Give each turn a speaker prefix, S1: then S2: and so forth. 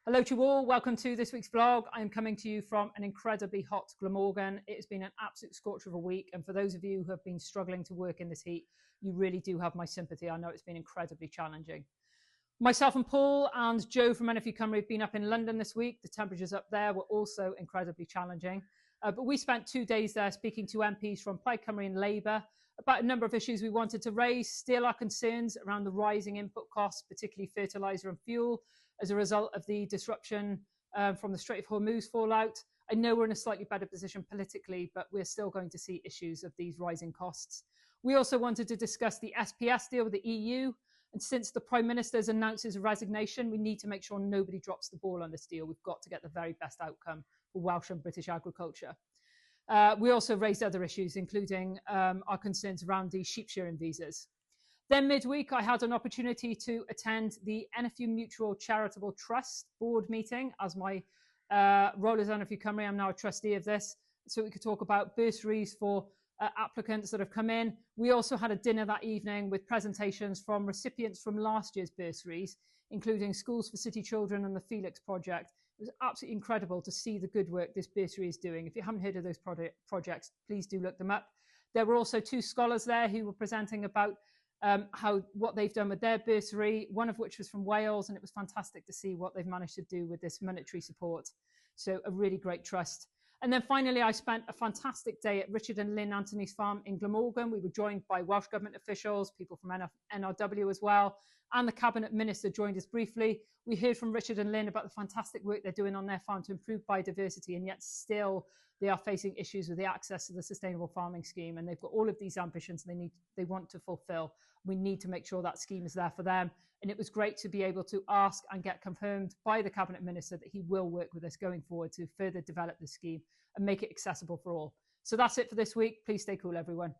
S1: Hello to you all, welcome to this week's vlog. I'm coming to you from an incredibly hot Glamorgan. It has been an absolute scorcher of a week, and for those of you who have been struggling to work in this heat, you really do have my sympathy. I know it's been incredibly challenging. Myself and Paul and Joe from NFU Cymru have been up in London this week. The temperatures up there were also incredibly challenging. But we spent 2 days there speaking to MPs from Plaid Cymru and Labour about a number of issues we wanted to raise, still our concerns around the rising input costs, particularly fertiliser and fuel, as a result of the disruption from the Strait of Hormuz fallout. I know we're in a slightly better position politically, but we're still going to see issues of these rising costs. We also wanted to discuss the SPS deal with the EU. And since the Prime Minister has announced his resignation, we need to make sure nobody drops the ball on this deal. We've got to get the very best outcome for Welsh and British agriculture. We also raised other issues, including our concerns around the sheep shearing visas. Then midweek, I had an opportunity to attend the NFU Mutual Charitable Trust board meeting. As my role as NFU Cymru, I'm now a trustee of this, so we could talk about bursaries for applicants that have come in. We also had a dinner that evening with presentations from recipients from last year's bursaries, including Schools for City Children and the Felix Project. It was absolutely incredible to see the good work this bursary is doing. If you haven't heard of those projects, please do look them up. There were also 2 scholars there who were presenting about what they've done with their bursary, one of which was from Wales, and it was fantastic to see what they've managed to do with this monetary support. So a really great trust. And then finally, I spent a fantastic day at Richard and Lynn Anthony's farm in Glamorgan. We were joined by Welsh Government officials, people from NRW as well, and the Cabinet Minister joined us briefly. We heard from Richard and Lynn about the fantastic work they're doing on their farm to improve biodiversity, and yet still they are facing issues with the access to the Sustainable Farming Scheme, and they've got all of these ambitions they want to fulfil. We need to make sure that scheme is there for them. And it was great to be able to ask and get confirmed by the Cabinet Minister that he will work with us going forward to further develop the scheme and make it accessible for all. So that's it for this week. Please stay cool, everyone.